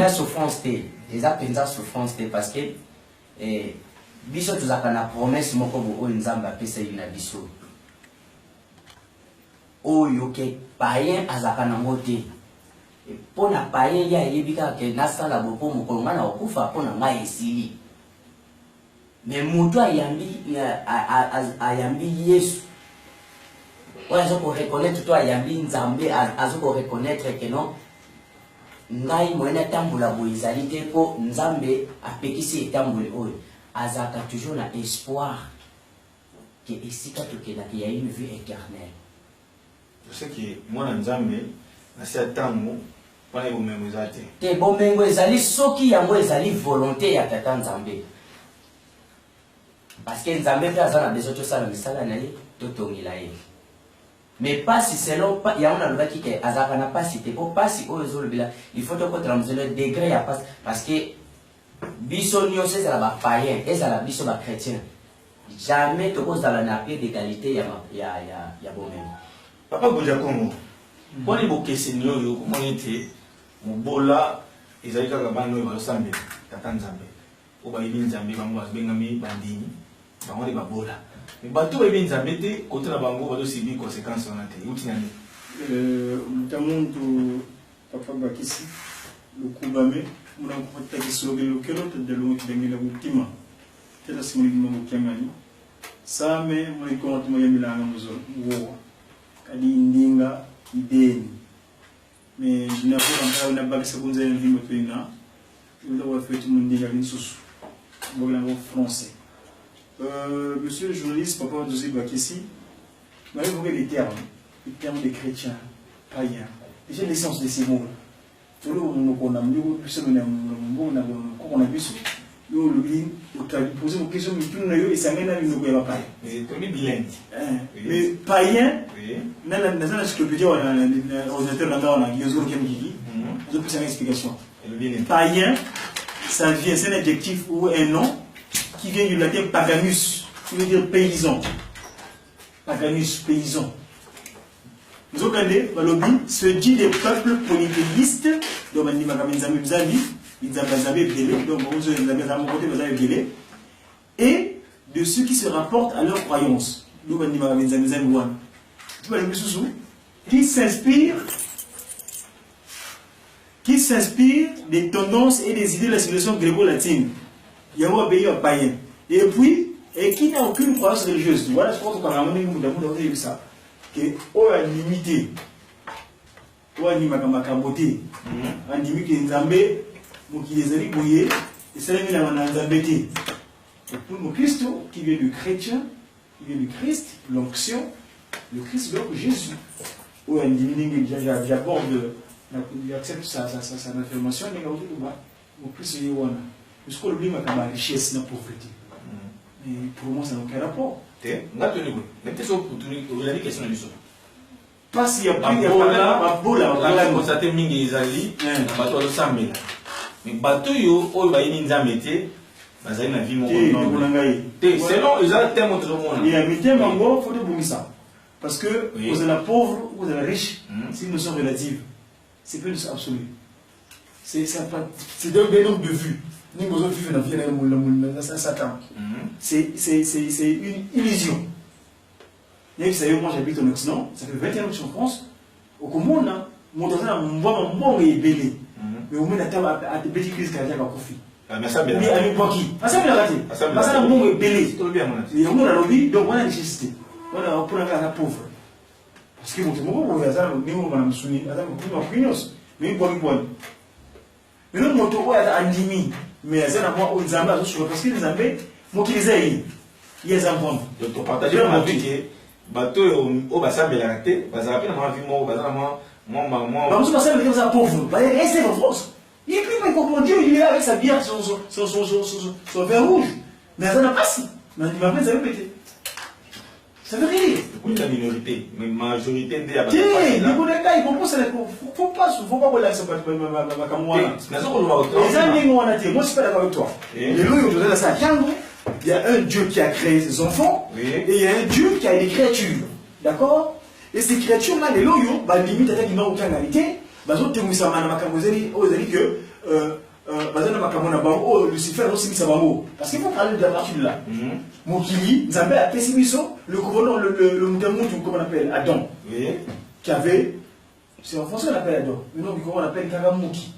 la souffrance les appels souffrance parce que biso tu as la promesse moko bo nzamba pesa yina biso oyo ke païen azaka na moté pour na païen ya yebika ke nasala bo po moko ngana okufa po na ngai esili mais mutu ayambi Yesu oyo azoko reconnaître toi ayambi nzambe azoko reconnaître que non ngai moyena tambula bo ezali te po nzambe apekisi etambule oyo azaka toujours na espoir que esika tokendaki ya une vie éternelle. Je sais que moi nzambe na sia tango wana bomengo ezate te bomengo ezali soki yango ezali volonté ya tata nzambe parce que nzambe pe aza na besoin tosala misala na ye totongela ye mais pas si selon yango nalobaki ke azaka na pasi te po pasi oyo ezolobela il faut tokotela mozelo degré ya pasi parce que biso nyonso ezala bapaïen ezala biso bachrétien jamais tokozala na pied d'égalité ya bomengo. Papa Boja Congo poni bokeseni oyo komoni te mobola ezali kaka bana oyo bazosambela tata nzambe oyo bayebi nzambe bango bazobengami bandimi bango nde babola mais bato bayebi nzambe te kote na bango bazosibi conséquence wana te euti nani mutamuntu papa bakisi lukubame muna kutakisogelo kelo tadalo kidengela mutima tela simuli mukyangani same muri ko tuma yemilanga muzo wo kadi ndinga ideni mais dinakuwa na bakisa kunza ndimo twina ndo wa fetu ndinga nsusu bolango français monsieur le journaliste papa Dozi Bakissi m'a évoqué les termes des chrétiens païens déjà l'essence de ces mots tout le monde qu'on a mis plus on a vu ça yo le bin poser une question mais tout et ça mène à une nouvelle païen mais comme bilingue mais païen dans la encyclopédie on a ordinateur là on a Yozo Kemgigi je peux faire une explication païen ça vient c'est un adjectif ou un nom qui vient du latin paganus qui veut dire paysan paganus paysan. Nous avons se dit des peuples polythéistes, donc et de ceux qui se rapportent à leurs croyances. Qui s'inspirent des tendances et des idées de la civilisation gréco-latine. Il y a un pays païen. Et puis, et qui n'a aucune croyance religieuse. Voilà ce qu'on a ça. Que on a limité on a limité makamoté on a limité nzambe mokili ezali boye esalemi na nzambe te pour le Christ qui vient du chrétien qui vient du Christ l'onction le Christ donc Jésus on a limité j'aborde j'accepte sa affirmation mais au Christ il y a parce que l'oubli makama richesse na pauvreté mais pour moi ça n'a aucun rapport. Parce qu'il y a plus de bola, constaté mingi ezali na bato bazosambela mais bato yo oyo bayini nzambe bazali na vie moko te selon ezali terme autrement il y a mitema mango faut de bumisa parce que vous êtes la pauvre vous êtes riche c'est une notion relative c'est pas une notion absolue c'est des nombres de vues. C'est une illusion. Vous savez, moi j'habite en Occident, ça fait 21 ans que je suis en France. Au Comore, mon bon est belé. Mais au moins, la table a des petites crises cardiaques à profit. Mais à l'époque, ça me raté. Parce que mon est belé. Et au moins, la lobby, donc on a nécessité. On a pour la pauvre. Parce que mon bon, il y a un niveau, madame Souni, il y a un peu mais bon. Mais le moto est andimi. Mais il y a un peu de zamba parce que les zambés, moi qui les ai, il y a un peu. Donc, tu partages ma vie que bateau au bassin de la tête, parce que la vie, moi, moi, je pense que les gens sont pauvres. Restez en France. Il est plus comprendre Dieu, il est là avec sa bière, son verre rouge. Mais ça n'a pas si. Mais il m'a fait ça répéter. Ça veut rien dire. La minorité, mais majorité des abattus. Il faut pas relaxer ma camouflage. Les amis, moi je suis pas d'accord avec toi. Il y a un Dieu qui a créé ses enfants et il y a un Dieu qui a des créatures. D'accord? Et ces créatures-là, les loyaux, limite à une autre réalité, que Lucifer aussi ça va mot. Parce qu'il faut parler de la partie de là. Mokili, Nzambe a pessimisé le gouverneur, le Moudamoudou, comme on appelle, Adam. Oui. Qui avait, c'est en français qu'on appelle Adam. Mais non, comment on appelle Kagamouki.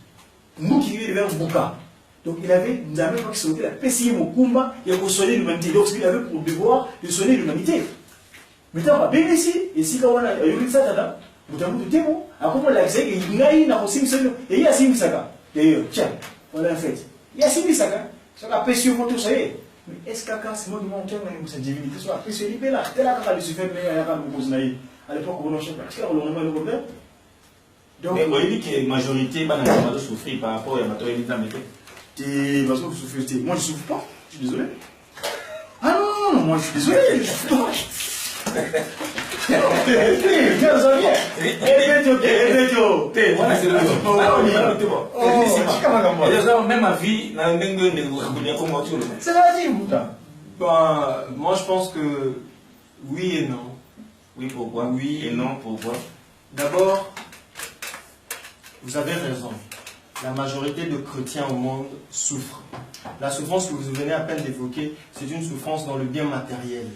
Mouki, il avait un bouka. Donc il avait, Nzambe qui sautait la pessimisé Mokumba, il a soigné l'humanité. Donc il avait pour devoir de soigner l'humanité. Maintenant, on va bien ici, quand on a eu ça, Moudamoudou Temo, à comment l'accès, il y a une Simsaka. Et il y a Simsaka. D'ailleurs, tiens, on l'a fait. Il y a Simsaka. Ça va pessimisé pour tout ça. Mais est-ce que c'est moi qui m'en cette divinité soit appréciée là? Tel que Lucifer à l'époque où on cherche parce qu'on a le problème. Donc, mais vous voyez que la majorité va souffrir par rapport à la matérialité de la méthode. Parce que vous souffrez. Moi je ne souffre pas, je suis désolé. Ah non, moi je suis désolé, je ne souffre pas. Même ma vie, moi je pense que oui et non. Oui, pourquoi? Oui et non, pourquoi? D'abord, vous avez raison. La majorité de chrétiens au monde souffrent. La souffrance que vous venez à peine d'évoquer, c'est une souffrance dans le bien matériel.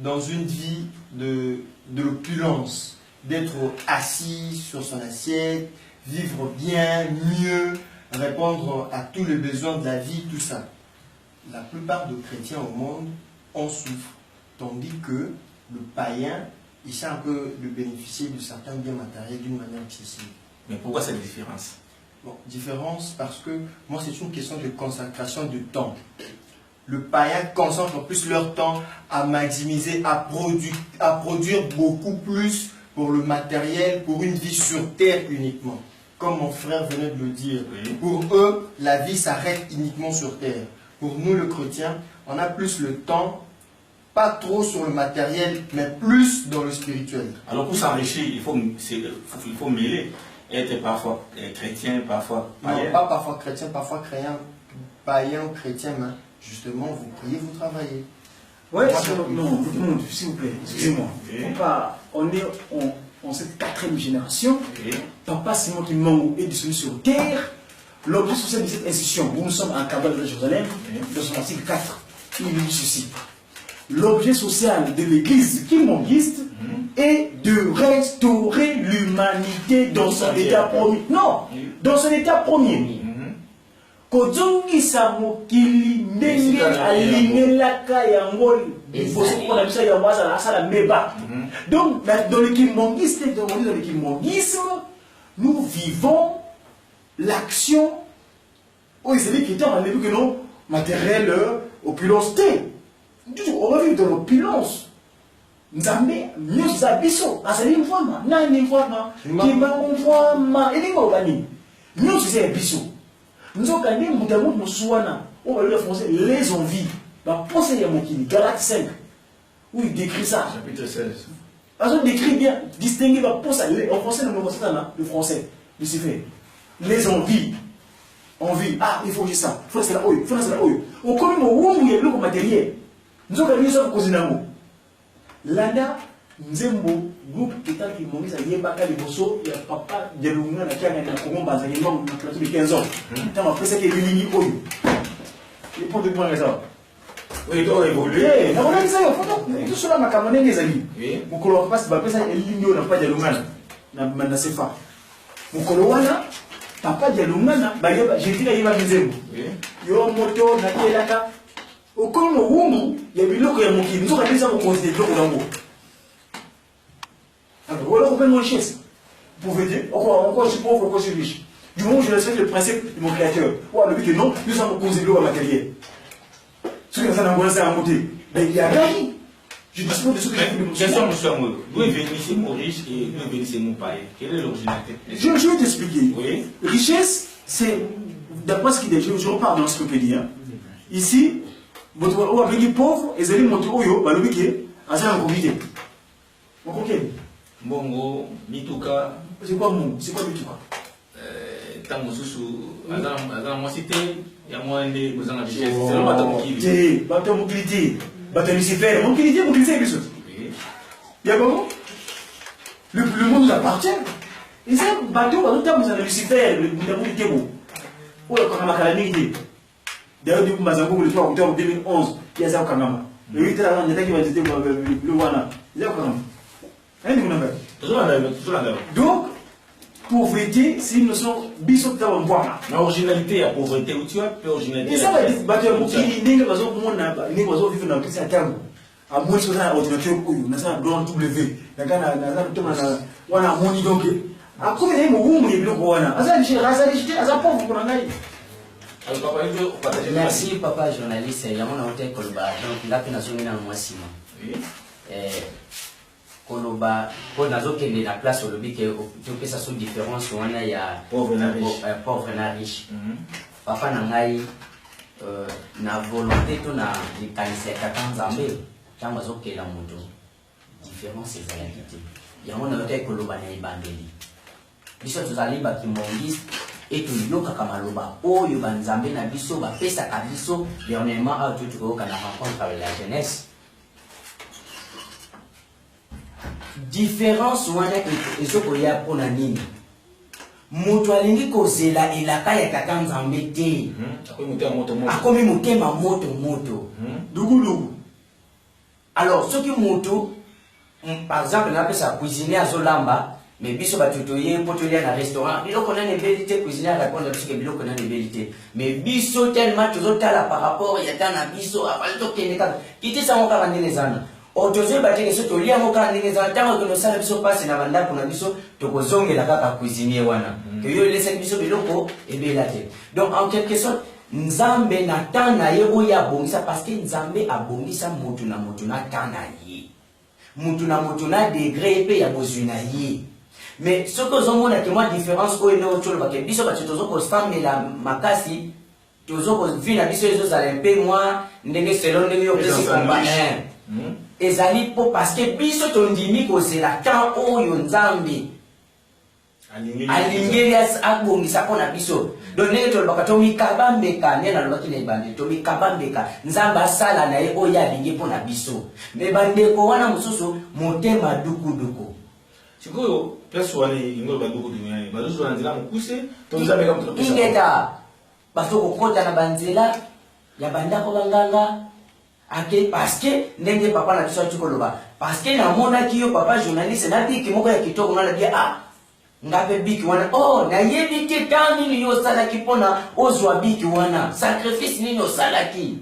Dans une vie de l'opulence, d'être assis sur son assiette, vivre bien, mieux, répondre à tous les besoins de la vie, tout ça. La plupart des chrétiens au monde en souffrent, tandis que le païen, il sait un peu de bénéficier de certains biens matériels d'une manière excessive. Mais pourquoi cette différence? Bon, différence parce que moi c'est une question de consacration du temps. Le païen concentre plus leur temps à maximiser, à produire beaucoup plus pour le matériel, pour une vie sur terre uniquement. Comme mon frère venait de le dire. Oui. Pour eux, la vie s'arrête uniquement sur terre. Pour nous, le chrétien, on a plus le temps, pas trop sur le matériel, mais plus dans le spirituel. Alors pour s'enrichir, il faut mêler. Être parfois chrétien, parfois païen. Non, pas parfois chrétien, parfois païen ou chrétien, mais justement, vous priez, vous travaillez. Ouais, non, tout le monde, s'il vous plaît, excusez-moi. On est en cette 4e génération. Papa, c'est moi qui manque et disponible sur terre. L'objet social de cette institution, où nous sommes en cabale de Jérusalem, dans son article 4, il dit ceci. L'objet social de l'église kimonguiste est de restaurer l'humanité dans son état premier. Non, dans son état premier. Kozongisa mokili ndenge alingelaka yango liboso mpona biso yango asala meba. Donc dans le kimongisme, nous vivons l'action où ils allaient quitter en début que non matériel opulence T. On va vivre dans l'opulence. Nzambe nyonso za biso azali mvwama nani mvwama kima mvwama elingo obani nyonso za biso nzoka ndi mutamu musuwana on va le français les envies ba pensée ya mokili Galates 5 où il décrit ça Chapitre 16. on décrit bien distinguer ba pensée en français le français Lucifer les envies il faut dire ça faut c'est là oyo faut c'est là oyo au comme wumbu ya le matériel nzoka nyonso ko zinamo Landa Nzembo groupe état qui mongisa yebaka liboso ya papa de lunga na kianga na Congo bazali non na plateau de 15 ans. Tant après ça que ligne oyo. Il faut de prendre ça. Oui, il doit évoluer. Na kona ça photo. Tout cela makamane ngezali. Oui. Mukolo passe ba pesa ligne na pa de lunga na sefa. Mukolo wana papa de lunga na ba yeba jetika yeba Nzembo. Oui. Yo moto na kelaka okomo wumbu ya biloko ya mokili nzoka bisa ko considérer biloko nango. Alors voilà pourquoi mon richesse. Vous pouvez dire encore je suis pauvre, encore je suis riche. Du moment où je respecte le principe de mon créateur. Ou le but que non, nous sommes considérés au matériel. Ce que ça n'a pas à monter. Mais il y a gagné. Je dispose de ce que j'ai voulu. Question, monsieur Amour. D'où est venu ces mots riches et d'où est venu ces mots païens? Quelle est l'originalité? Je vais t'expliquer. Oui. Richesse, c'est d'après ce qu'il dit, je repars dans l'encyclopédie. Ici, votre pauvre, et allez monter au yo, le biquet, à ça en comité. Vous comprenez? Mbongo, Mituka. C'est quoi mon? C'est quoi Mituka? Tamosusu, Azan, moi cité, il y a moins de besoin de richesse. C'est le bateau qui bateau mobilité. Bateau Lucifer. Mobilité, c'est quelque chose. Il y a comment? Le monde nous appartient. Et c'est un bateau, nous avons Lucifer, le mobilité. Ou le calamité. D'ailleurs, du coup, Mazango, le 3 octobre 2011, il y a ça au Kangama. Le 8 ans, il y a qui va dire le Wana. Il y a au Kangama. Donc, pauvreté, c'est une notion bisous dans le bois. L'originalité, la pauvreté, où tu as l'originalité. Et ça va dire, bah, tu as beaucoup de choses qui vivent dans tout ça. À moins que tu aies un ordinateur, tu as un drone W. Tu as un money donc. À quoi est-ce que vous avez Merci papa journaliste. Il y a mon hôtel Koloba. Donc là, tu as zoné dans le mois 6 mois. Koloba, pour nous la place au lobby, que ça soit différence, il y a pauvre et riche. Papa n'a na volonté, tu as des qualités à 14 ans. Quand on a la moto, différence c'est la qualité. Il y a mon hôtel Koloba na ibandeli. Biso tozali ba kimbongis et tu yoka kamaloba oyo banzambe na biso ba pesa ka biso dernièrement a tout ko na rencontre avec la jeunesse. Différence wana ezoko ya pona nini? Moto alingi kozela elaka ya tata nzambe te. Akomi motema moto. Dugu. Alors ce qui moto par exemple na pesa cuisiner azolamba mais biso batutoye potolia na restaurant biloko na nebelité cuisiner répondre parce que biloko na nebelité mais biso tellement tozotala par rapport ya tana biso afali to keneka kiti sa ngoka bandene zana otoze bateke so tolia ngoka bandene zana tango que sala biso passe na banda kuna biso tokozongela kaka cuisiner wana que yo laisse biso biloko ebelate donc en quelque sorte nzambe na tana ye oya bongisa parce que nzambe abongisa mutu na tana ye mutu na degré pe ya bozuna ye. Mais ce que nous avons que moi différence au et au tcholo que biso ba tchozo ko femme la makasi tozo ko vina biso ezo zalempe moi ndenge selon ndenge yo pesi combat ezali po parce que biso tondimi ko c'est la temps oyo nzambe alingeli abongisa pona biso donc ndenge tolo bakatomi kabambeka nena lobaki na ibande tomi kabambeka nzamba sala na ye oyo alingi pona biso mais bandeko wana mususu motema duku sikoyo place wani ingolo baduku duniani baduku wanzila mukuse tonzabe kama tutapesa ingeta baso kokota na banzela ya bandako banganga ake parce que ndenge papa na biso chikoloba parce que na mona kiyo papa journaliste na biki moko ya kitoko na bia ngape biki wana na yebi ke tani ni yo sala kipona ozwa biki wana sacrifice nini osala ki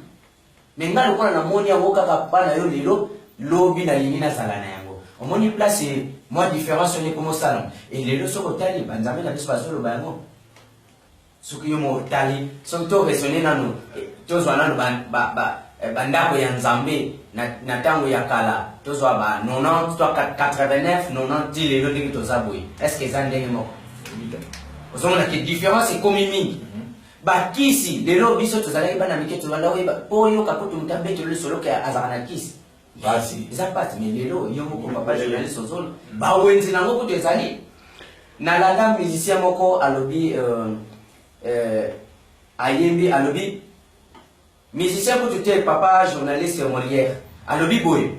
menga lokona na moni ya woka kapana yo lelo lobi na limina sala na yango omoni place moi différence on est comme ça et les leçons au tali banzambe na biso bazolo bango soki yo mo tali so to raisonner nanu to zo nanu bandako ya nzambe na tango ya kala to zo ba 90 89 90 lelo ndenge to zaboy est-ce que ça ndenge moko ozomona que différence est comme mingi ba kisi lelo biso to zalaki bana miketo banda oyo po yo kakoto mutambe to le solo ka azana kisi basi eza pati melelo yo moko papa journaliste ozolo ba wenzi nango kuto ezali na landa musicien moko alobi ayembi alobi musicien kuto te papa journaliste Molière alobi boy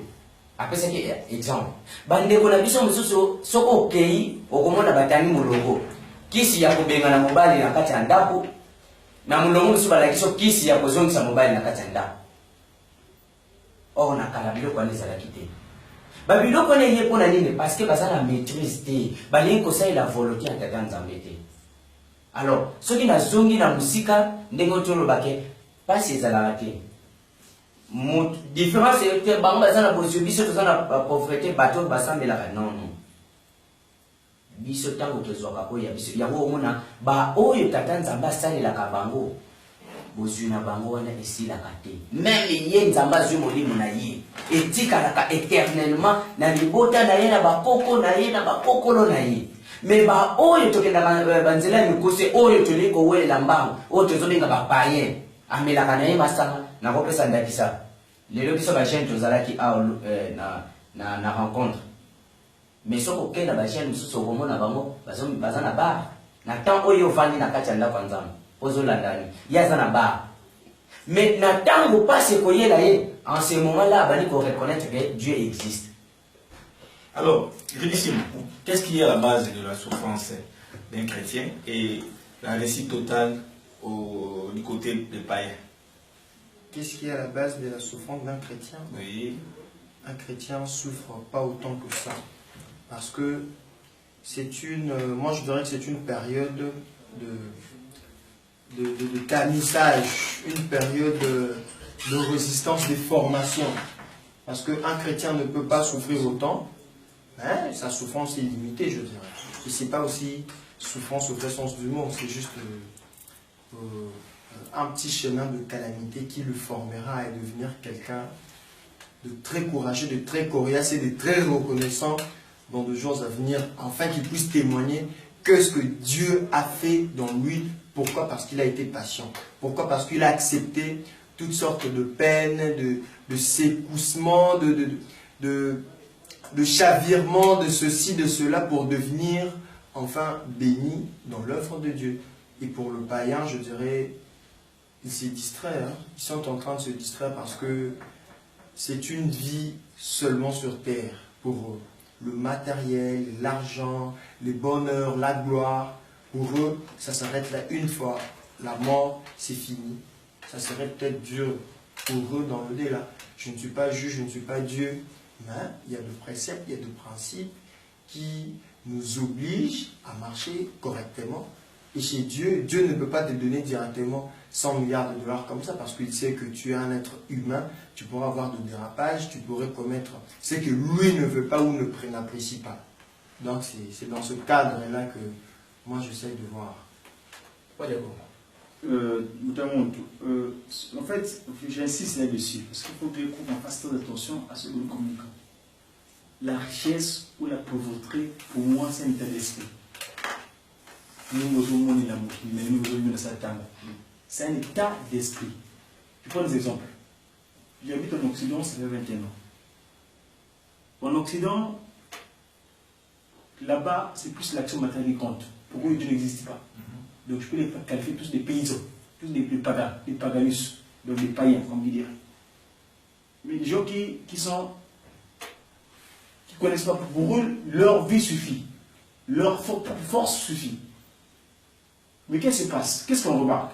apesa ki exemple bandeko na biso mususu soko okei okomona batani mulongo kisi ya kubenga na mobali na kati ya ndako na mulongo mususu balakiso kisi ya kozongisa mobali na kati ya ndako. On a kala biloko wana ezalaki te ba biloko wana ye pona nini parce que baza na maîtrise te balingi kosala la volonté ya tata nzambe te. Alors soki nazongi na musika ndenge otolobake pasi ezalaka te différence te bango baza na bozwi biso toza na pauvreté bato basambelaka non biso ntango tozwaka oyo ya biso yango omona ba oyo tata nzambe asalelaka bango bozwi na bango wana esilaka te même ye nzambe azwi molimo na ye etikalaka éternellement na libota na ye na bakoko na ye na bakokolo na ye mais ba oyo tokendaka banzela ya mikuse oyo tolii kowelela mbango oyo tozobenga bapayen amelaka na ye masanga na kopesa ndakisa lelo biso bachaine tozalaki na rencontre mais soko okenda bachaine mosusu okomona bango baza na bar na temps oyo ovandi na kati ya ndako ya nzambe ozolandani yaza na bar mais na tango passe koyela ye en ce moment là bali ko reconnaître que Dieu existe. Alors Ridissimo, qu'est-ce qui est à la base de la souffrance d'un chrétien et la réussite totale du côté des païens? qu'est-ce qui est à la base de la souffrance d'un chrétien? Oui. Un chrétien ne souffre pas autant que ça. Parce que c'est une... moi, je dirais que c'est une période de tamisage, une période de résistance des formations. Parce qu'un chrétien ne peut pas souffrir autant, hein, sa souffrance est limitée, je dirais. Et ce n'est pas aussi souffrance au vrai sens du mot, c'est juste un petit chemin de calamité qui le formera à devenir quelqu'un de très courageux, de très coriace et de très reconnaissant dans de jours à venir, afin qu'il puisse témoigner que ce que Dieu a fait dans lui. Pourquoi? Parce qu'il a été patient. Pourquoi? Parce qu'il a accepté toutes sortes de peines, de sécoussements, de chavirements, de ceci, de cela, pour devenir enfin béni dans l'œuvre de Dieu. Et pour le païen, je dirais, il s'est distrait. Hein. Ils sont en train de se distraire parce que c'est une vie seulement sur terre pour eux. Le matériel, l'argent, les bonheurs, la gloire, pour eux, ça s'arrête là une fois. La mort, c'est fini. Ça serait peut-être dur pour eux dans le delà. Je ne suis pas juge, je ne suis pas Dieu, mais il y a des préceptes, il y a des principes qui nous obligent à marcher correctement. Et chez Dieu, Dieu ne peut pas te donner directement 100 milliards de dollars comme ça, parce qu'il sait que tu es un être humain, tu pourras avoir de dérapages, tu pourrais commettre ce que lui ne veut pas ou n'apprécie pas. Donc c'est dans ce cadre-là que moi j'essaie de voir. En fait, j'insiste là-dessus, parce qu'il faut qu'on fasse très attention à ce que nous communiquons. La richesse ou la pauvreté, pour moi, c'est un état d'esprit. C'est un état d'esprit. Je prends des exemples. J'habite en Occident, ça fait 21 ans. En Occident, là-bas, c'est plus l'action matérielle qui compte. Pourquoi Dieu n'existe pas? Donc je peux les qualifier tous des paysans, tous des pagans, des paganus, donc des païens, comme on dirait. Mais des gens qui connaissent pas, pour eux, leur vie suffit. Leur force suffit. Mais qu'est-ce qui se passe? Qu'est-ce qu'on remarque?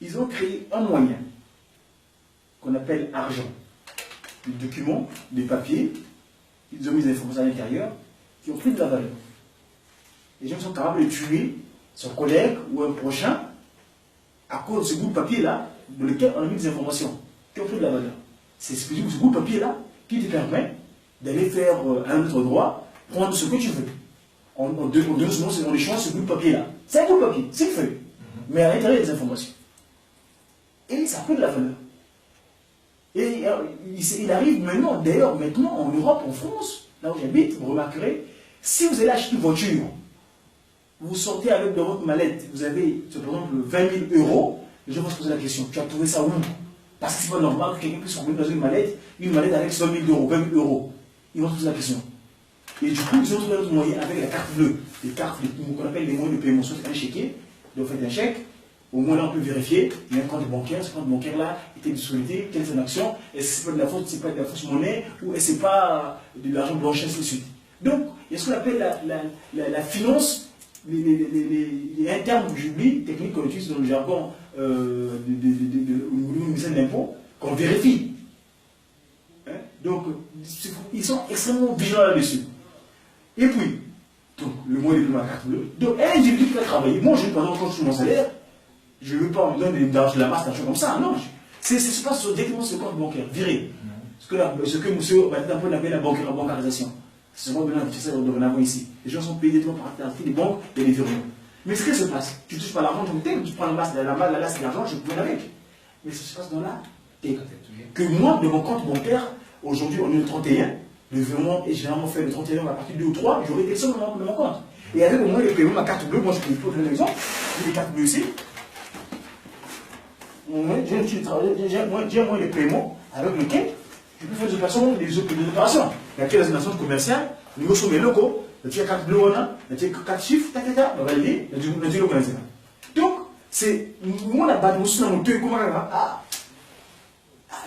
Ils ont créé un moyen qu'on appelle argent. Des documents, des papiers, ils ont mis des informations à l'intérieur qui ont pris de la valeur. Les gens sont capables de tuer son collègue ou un prochain à cause de ce bout de papier-là dans lequel on a mis des informations qui ont pris de la valeur. C'est ce bout de papier-là qui te permet d'aller faire un autre endroit, prendre ce que tu veux. On échange ce bout de papier-là. C'est un bout de papier, c'est une feuille. Mais à l'intérieur, il y a des informations. Et ça a pris de la valeur. Et il arrive maintenant, d'ailleurs, maintenant en Europe, en France, là où j'habite, vous remarquerez, si vous allez acheter une voiture, vous sortez avec dans votre mallette, vous avez, par exemple, 20 000 euros, les gens vont se poser la question, tu as trouvé ça où? Parce que c'est pas normal que quelqu'un puisse remplir dans une mallette avec 100 000 euros, 20 000 euros. Ils vont se poser la question. Et du coup, ils ont trouvé notre moyen avec la carte bleue, les cartes qu'on appelle les moyens de paiement, soit un chéquier, donc vous faites un chèque, au moins là on peut vérifier, il y a un compte bancaire, ce compte bancaire-là était disponible, quelle est son action, est-ce que c'est pas de la fausse monnaie, ou est-ce que c'est pas de l'argent blanchi, ainsi de suite. Donc, il y a ce qu'on appelle la finance, un terme que j'oublie, technique qu'on utilise dans le jargon au niveau du ministère de l'impôt, qu'on vérifie. Hein? Donc, ils sont extrêmement vigilants là-dessus. Et puis, donc, le moyen de ma carte bleue. Donc, un individu qui a travaillé, moi, par exemple, quand je suis mon salaire, je ne veux pas me donner de la masse d'argent comme ça, non. C'est pas directement sur le compte bancaire, viré. Ce que monsieur Batin appelle la bancarisation. C'est moi maintenant qui fais ça dorénavant ici. Les gens sont payés directement par des banques et des virements. Mais ce qui se passe, tu ne touches pas l'argent, tu prends la masse de l'argent, je peux avec. Mais ce qui se passe dans la tête. Que moi, de mon compte bancaire, aujourd'hui on est le 31, le virement est généralement fait le 31 à partir de 2 ou 3, j'aurai des sommes de mon compte. Et avec au moins les paiements, ma carte bleue, moi je peux vous donner un exemple, j'ai des cartes bleues ici. J'ai moins les paiements avec lesquels je peux faire des opérations. Il y a quelques nations commerciales, nous sommes les locaux, il y a 4 bleus, il y a 4 chiffres, on va valider, il y a du donc, c'est moi la base, je suis comment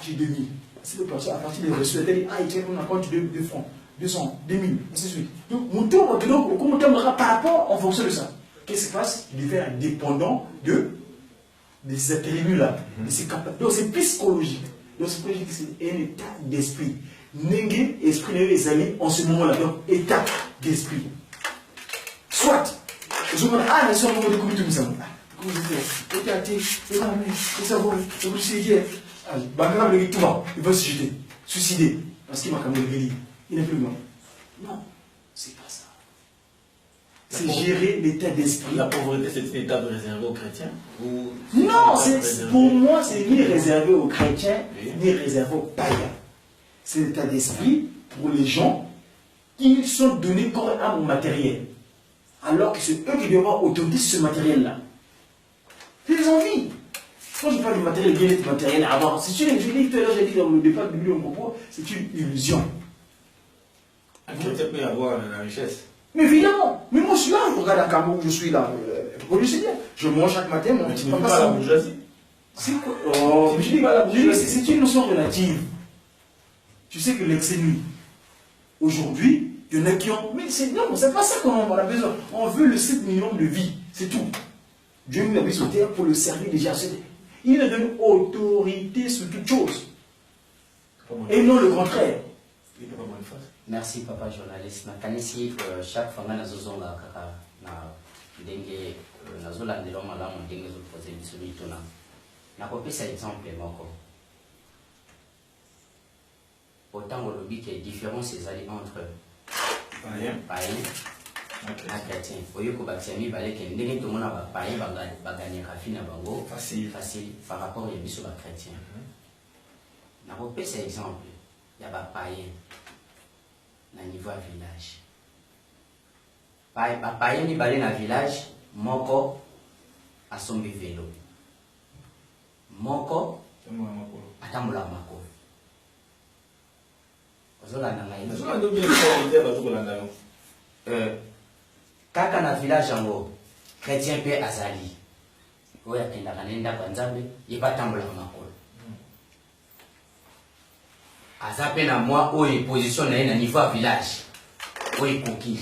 j'ai 2000. C'est le personne à partir des reçus, il tient un compte de francs, 200, 2000, ainsi de suite. Donc, mon taux, comment on par rapport en fonction de ça. Qu'est-ce qui se passe? Il devient dépendant de de ces attributs-là, de ces capacités. Donc c'est psychologique. Donc c'est psychologique, c'est un état d'esprit. Nengue, esprit, les amis, en ce moment-là, donc état d'esprit. Soit, je me dis, ah, mais si on va découvrir tout ça. Comment je fais? Regardez, regardez, les savons, je vous dis, il va se jeter, suicider, parce qu'il m'a quand même guéri. Il n'est plus mort. Non, c'est pas ça. C'est gérer l'état d'esprit. La pauvreté, c'est une étape réservée aux chrétiens ou... Non, pour moi, c'est ni réservé aux chrétiens, ni réservé aux païens. C'est l'état d'esprit pour les gens qui sont donnés corps et âme au matériel. Alors que c'est eux qui doivent autoriser ce matériel-là. C'est des envies. Quand je parle du matériel, bien du matériel à avoir, c'est une, je dis tout à l'heure, j'ai dit dans le départ du mon propos, c'est une illusion. Un chrétien peut avoir la richesse. Mais évidemment, mais moi je suis là, je regarde à Cameroun, je suis là. Je sais bien, je mange chaque matin, mon petit papa. C'est pas la bourgeoisie. C'est quoi? Oh, mais je dis pas la bourgeoisie, c'est une notion relative. Tu sais que l'excès nuit. Aujourd'hui, il y en a qui ont. Mais non, c'est pas ça qu'on a besoin. On veut le 7 millions de vies, c'est tout. Dieu nous a mis sur terre pour le servir déjà. Il nous donne autorité sur toute chose. Et non le contraire. Merci papa journaliste. Nakanisi chaque fois na zozonga kaka na ndenge na zolandelo malamu ndenge zo poser biso mitona. Na kopesa exemple moko. Autant au lobby qu'il y a différence entre païen et chrétien. Oyo ko baksami baleke ndenge to mona ba païen ba gagner rafi na bango facile par rapport à biso ba chrétien. Na kopesa exemple ya ba païen na niveau à village. Ba païen ni balé na village moko asombi vélo. Moko atambola makolo. Kaka na village yango chrétien pe azali oya kenda kanenda kwa nzambe yeba tambola makolo azape na moi oyo position na ye na niveau à village oyo koki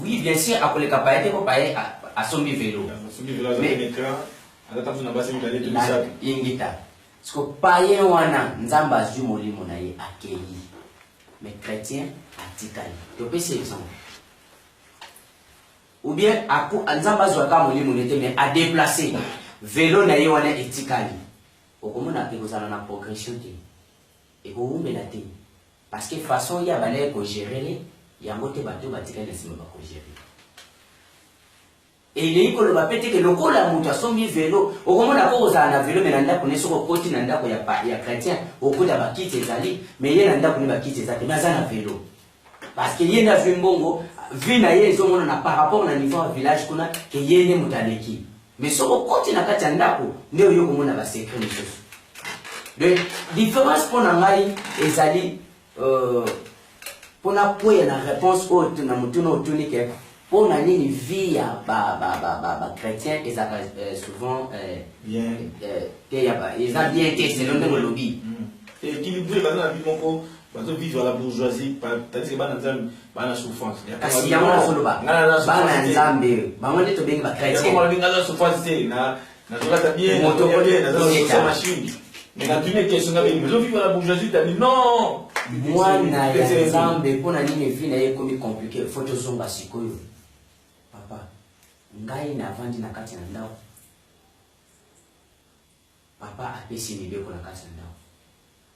oui bien sûr akoleka paye te ko paye asombi vélo mais ingita parce que païen wana nzamba azwi molimo na ye akeyi mais chrétien atikali topesi exemple ou bien nzamba azwaka molimo nete mais a déplacé vélo na ye wana etikali okomona pe kozala na progression te ekowumbela te parce que façon ya balaye kogérele yango te bato batikali na nsima bakogérele et il est koloba pete ke lokola mutu asombi vélo okomona ko ozala na vélo mais na ndako ne soko koti na ndako ya chrétien okuta bakiti ezali mais ye na ndako ne bakiti ezali mais aza na vélo parce que ye na vu mbongo vi na ye ezomona na par rapport na niveau ya village kuna ke ye ne mutu aleki mais soko koti na kati ya ndako nde oyo komona ba secret mosusu donc différence mpona ngai ezali mpona koya na réponse oyo na mutuna otuni ke pour nini vie ya ba chrétien ils souvent bien ils ont bien été selon le lobby équilibré dans la vie moko bazo vivre la bourgeoisie tandis que bana souffrance kasi yango na soloba bana nzambe bango nde to bengi ba chrétien ko linga souffrance te na zolata bien moto na zolata machine mais quand tu me questions avec bazo vivre la bourgeoisie tu dis non moi na ya nzambe pona nini vie na ye komi compliqué photo zonga sikoyo papa ngai na vandi na kati na ndao papa apesi mibeko na kati na ndao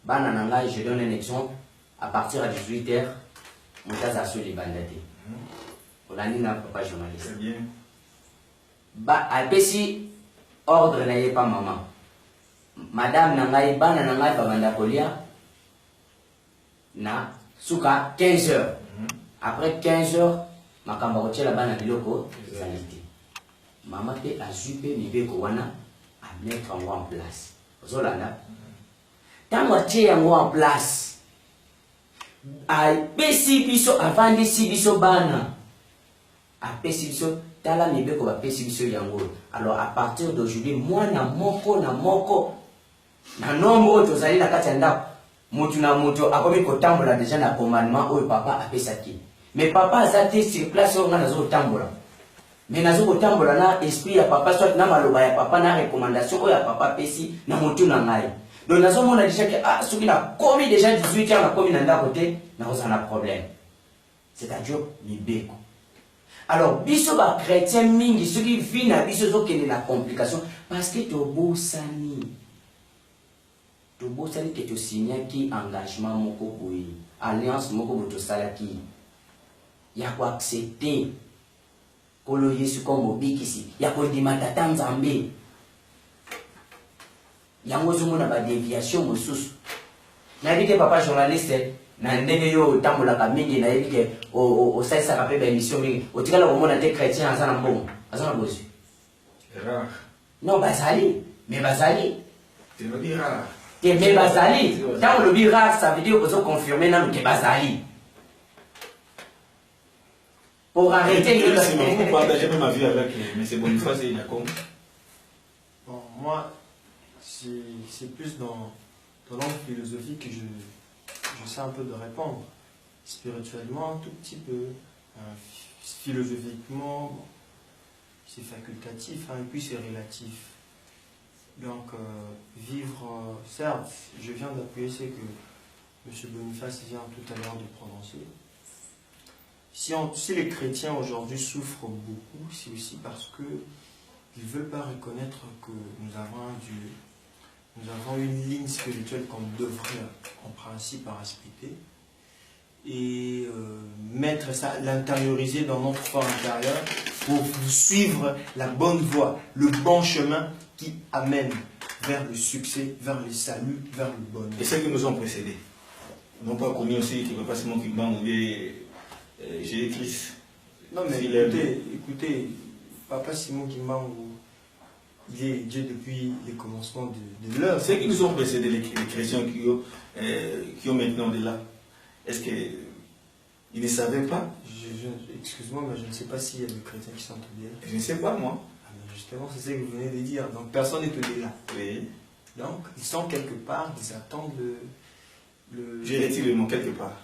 bana na ngai je donne un exemple à partir à 18h mutaza sur les bandate olandi na papa journaliste très bien ba apesi ordre na ye pa maman madame na ngai bana na ngai babanda kolia na suka 15h après 15h makamba kotiela bana biloko ezalite mama pe azwi pe mibeko wana a mettre en place ozolanda tango atie yango en place apesi biso avandisi biso bana apesi biso tala mibeko bapesi biso yango alors à partir d'aujourd'hui mwana moko na nombre oyo tozali na kati ya ndako mutu na mutu akomi kotambola déjà na commandement oyo papa apesaki mais papa aza te sur place oyo nga nazotambola mais nazo kotambola na esprit ya papa soit na maloba ya papa na recommandation oyo ya papa pesi na motu na ngai. Donc nazo mona déjà que ah soki na komi déjà 18 ans na komi na ndako te na koza na problème. C'est-à-dire libeko. Alors biso ba chrétien mingi soki vi na biso zo kende na complication parce que to bosani que tu signes qui engagement moko boyi alliance moko boto salaki ya ko accepter kolo Yesu comme obikisi ya ko dimata tanzambe yango zomona ba déviation mosusu na bike papa journaliste na ndenge yo tambola ka mingi na bike o saisa ka pe ba émission mingi o tikala ko mona te chrétien azana mbongo azana bosi Rare. non bazali mais bazali Tu veux dire rare. mais bazali tant le bira ça veut dire que vous confirmer non que bazali pour arrêter Vous partagez même ma vie avec M. Boniface et Jacob. Bon, moi, c'est plus dans l'angle philosophique que je sais un peu de répondre. Spirituellement, un tout petit peu. Philosophiquement, bon, c'est facultatif, hein, et puis c'est relatif. Donc, vivre, certes, je viens d'appuyer ce que M. Boniface vient tout à l'heure de prononcer. Si les chrétiens aujourd'hui souffrent beaucoup, c'est aussi parce qu'ils ne veulent pas reconnaître que nous avons une ligne spirituelle qu'on devrait en principe respecter et mettre ça, l'intérioriser dans notre corps intérieur pour suivre la bonne voie, le bon chemin qui amène vers le succès, vers le salut, vers le bonheur. Et ceux qui nous ont précédés n'ont pas connu aussi qui ne veut pas Simon Kimbangu et Jésus-Christ. Non mais écoutez, Papa Simon Kimbangu, il est Dieu depuis les commencements de l'heure. Ceux qui nous ont précédés, les chrétiens qui ont maintenant de là, est-ce qu'ils ne savaient pas? Excuse-moi, mais je ne sais pas s'il y a des chrétiens qui sont tombés là. Je ne sais pas moi. Ah, mais justement, c'est ce que vous venez de dire. Donc personne n'est tombé là. Oui. Donc ils sont quelque part, ils attendent Je retire le mot quelque part.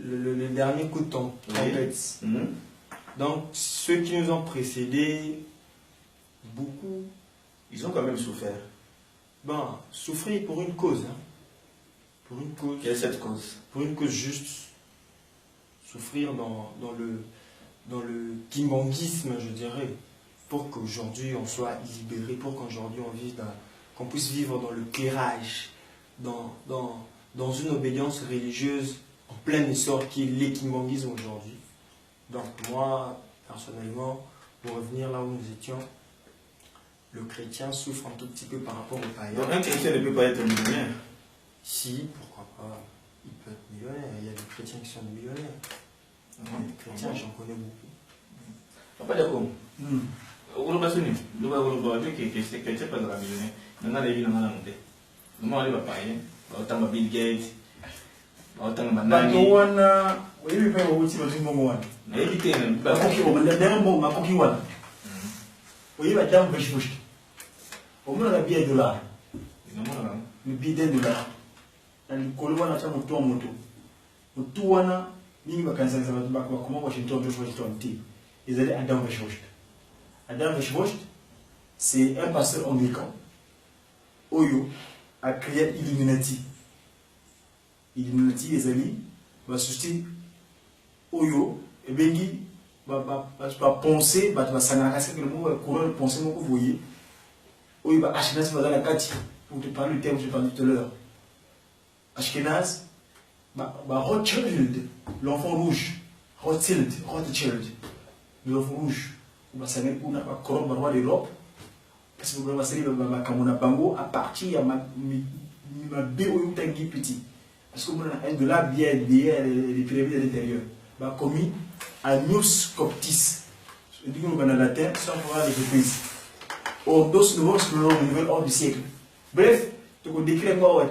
Le dernier coup de trompette. Oui. Donc ceux qui nous ont précédés, beaucoup, Ils ont quand même souffert. ben, souffrir pour une cause. Hein. Pour une cause. Quelle est cette cause? Pour une cause juste. Souffrir dans le kimbanguisme, je dirais. Pour qu'aujourd'hui on soit libéré, pour qu'aujourd'hui qu'on puisse vivre dans le clairage, dans une obéissance religieuse en plein essor qui est l'équimbanguisme aujourd'hui. Donc moi, personnellement, pour revenir là où nous étions, le chrétien souffre un tout petit peu par rapport au païen. Donc un chrétien ne peut pas être millionnaire. Si, pourquoi pas, il peut être millionnaire. Il y a des chrétiens qui sont millionnaires. Les chrétiens, j'en connais beaucoup. Papa Jacob, vous avez dit que c'est chrétien pas de la millionnaire. Maintenant, les villes n'ont pas monté. Nous allons pas payer. Autant de Bill Gates. Autant de Mandani. Batuwana, wewe pia wauti bazungu wana. Na hivi tena Makoki wa mandana mbo makoki wana. Wewe badamu bashibushi. Omona na billet dollar. inamona Le billet dollar. Na likolo wana cha moto moto. Moto wana mingi bakanisa za watu bakoma Washington to Washington T. Ils allaient Adam Weishaupt. Adam Weishaupt, c'est un pasteur anglican. Oyo a créé Illuminati. Illuminati, les amis, va susciter Oyo, et bengi, va penser, va s'anagasser que le mot courant penser, mon vous voyez. Oyo va Ashkenaz va dans la kati, pour te parler du terme que je parlais tout à l'heure. Ashkenaz, va Rothschild, l'enfant rouge. Rothschild, l'enfant rouge. Va s'anagasser pour la couronne roi d'Europe. Parce que vous savez, Kamona Bango, à partir de ma béo petit. Parce que vous avez de là bien les pyramides à l'intérieur. Bah, commis à News Coptis. Je dis que nous avons la terre sans pouvoir les reprises. Or, d'autres nouveaux explorateurs au nouvel ordre du siècle. Bref, tu peux décrire quoi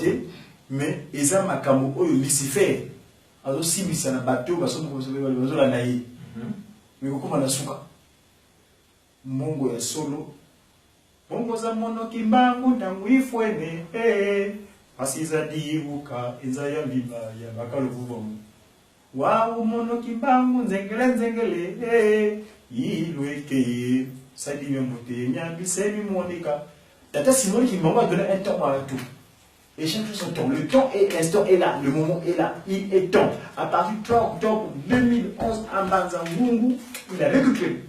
mais ils ont un camo, Lucifer. Alors, si vous avez un bateau, parce que vous avez un naïf. Mais vous avez un souka. Mongo est solo. Mongo za mono kimbangu tangu ifwene pasiza dibuka izaya biba ya bakaluvuvamu wa mono kimbangu nzengele Iloueke, Sadi Mbote, Nyambi, Semi Monica. Tata Simone qui m'a donné un temps à tout. Et chaque chose son temps. Le temps est l'instant est là, le moment est là, il est temps. À partir du 3 octobre 2011, à Banzangungu, il a récupéré.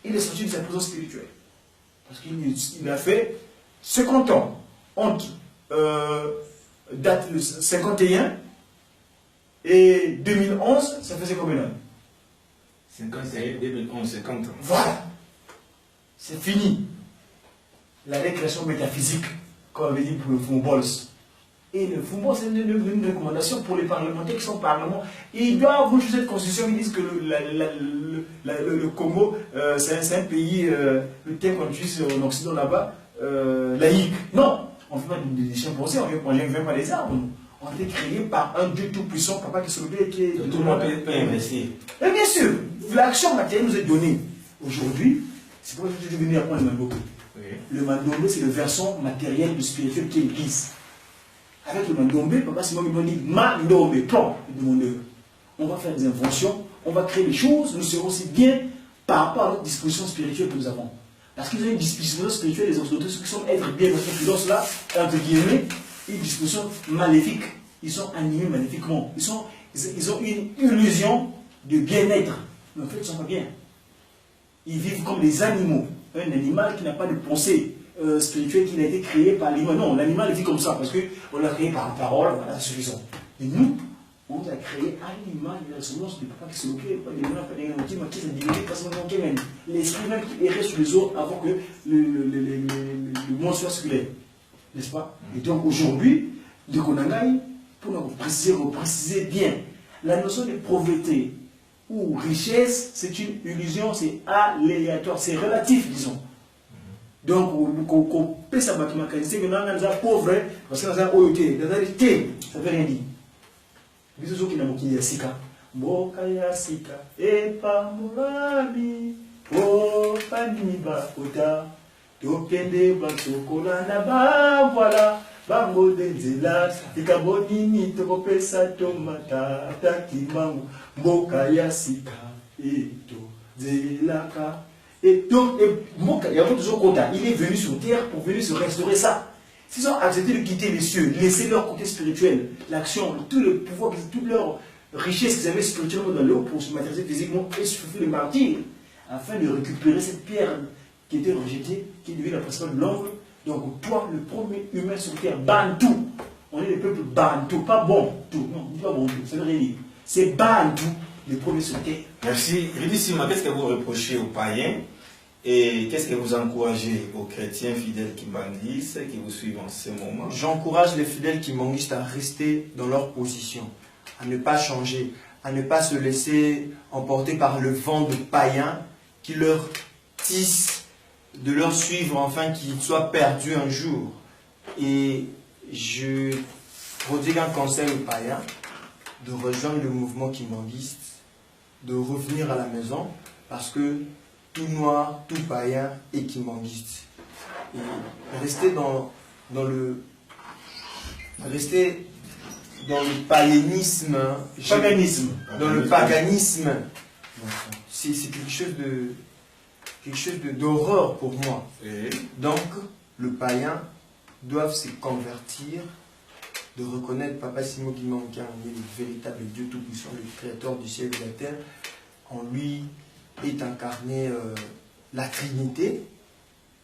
Il est sorti de sa prison spirituelle. Parce qu'il a fait 50 ans entre date le 51 et 2011, ça faisait combien d'années? 51, 2011, 50 ans. Voilà. C'est fini. La récréation métaphysique, comme on avait dit pour le football. Et le football, c'est une recommandation pour les parlementaires qui sont au Parlement. Ils doivent vous cette constitution, ils disent que le Congo, c'est un pays, le terme qu'on utilise en Occident là-bas, laïque. Non, on ne fait pas des chimpanzés, on ne vient pas des arbres. On a été créé par un Dieu tout-puissant, papa qui se levait et qui est... Tout le monde peut investir. Et bien sûr, l'action matérielle nous est donnée. Aujourd'hui, c'est pour ça que je suis venu apprendre le mandombe. Oui. Le mandombe, c'est le versant matériel du spirituel qui est l'église. Avec le mandombe, papa Simon me dit mandombe, plan de mon œuvre. On va faire des inventions, on va créer des choses, nous serons aussi bien par rapport à notre disposition spirituelle que nous avons. Parce qu'ils ont une disposition spirituelle, les orthodoxes qui sont être bien dans cette chose là, entre guillemets, une disposition maléfique. Ils sont animés maléfiquement. Ils ont une illusion de bien-être. Mais en fait, ils ne sont pas bien. Ils vivent comme des animaux. Un animal qui n'a pas de pensée spirituelle, qui n'a été créé par l'animal. Non, l'animal vit comme ça, parce qu'on l'a créé par la parole, voilà, c'est suffisant. Et nous, on a créé un animal, la semence du papa qui se moquait, pas des gens, pas des gens, qui s'est divisé, parce qu'on même l'esprit même qui errait sur les autres avant que le monde soit circulaire. N'est-ce pas? Et donc aujourd'hui, de Konangaï, pour nous préciser bien, la notion de pauvreté ou richesse, c'est une illusion, c'est aléatoire, c'est relatif, disons. Donc, on peut savoir que nous sommes pauvres, parce que nous sommes OET, nous sommes T, ça ne veut rien dire. Les autres qui n'ont pas de sika, Boka ya sika, et pas mourabi, oh, paniba, ota, tokende, basokola, naba, voilà, bango de zela, ikabonini, tokopesa, tomata, takimango, Boka ya sika, et to, zelaka. Et donc, il est venu sur terre pour venir se restaurer ça. S'ils ont accepté de quitter les cieux, laisser leur côté spirituel, l'action, tout le pouvoir, toute leur richesse qu'ils avaient spirituellement dans l'eau pour se matérialiser physiquement et suffit de martyr, afin de récupérer cette pierre qui était rejetée, qui devait la principale de l'ombre. Donc, toi, le premier humain sur terre, Bantu, on est le peuple Bantu, pas bon tout, non, pas bon tout, ça veut rien dire. C'est Bantu, le premier sur terre. Merci. Ridissima, qu'est-ce que vous reprochez aux païens et qu'est-ce que vous encouragez aux chrétiens fidèles kimbanguistes qui vous suivent en ce moment? J'encourage les fidèles kimbanguistes à rester dans leur position, à ne pas changer, à ne pas se laisser emporter par le vent de païens qui leur tisse de leur suivre afin qu'ils soient perdus un jour. Et je prodigue un conseil aux païens de rejoindre le mouvement kimbanguiste, de revenir à la maison, parce que tout noir, tout païen est kimbanguiste. Et rester dans le païanisme, dans le paganisme, c'est quelque chose d'horreur pour moi. Donc, le païen doit se convertir, de reconnaître Papa Simon Kimankan, le véritable Dieu Tout-Puissant, le Créateur du ciel et de la terre. En lui est incarnée la Trinité.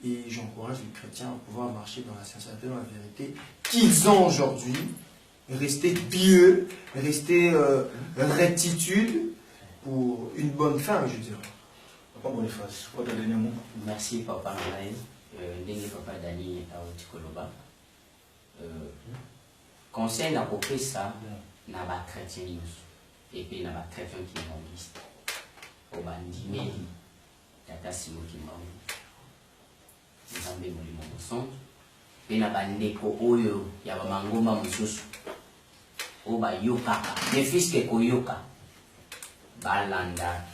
Et j'encourage les chrétiens à pouvoir marcher dans la sincérité, dans la vérité qu'ils ont aujourd'hui. Rester pieux, rester rectitude pour une bonne fin, je dirais. Papa Boniface, quoi de dernier mot? Merci Papa Nalaï, Ndenge Papa Dani Aotikoloba. Conseil n'a pas ça, n'a pas chrétien et puis n'a pas chrétien qui est au bandimeli, Tata Simo Kimbangu, Nzambe Molimo Mosantu, et n'a pas ndeko oyo, yaba mangoma mususu, oba yokaka, des fils ke koyoka, balanda,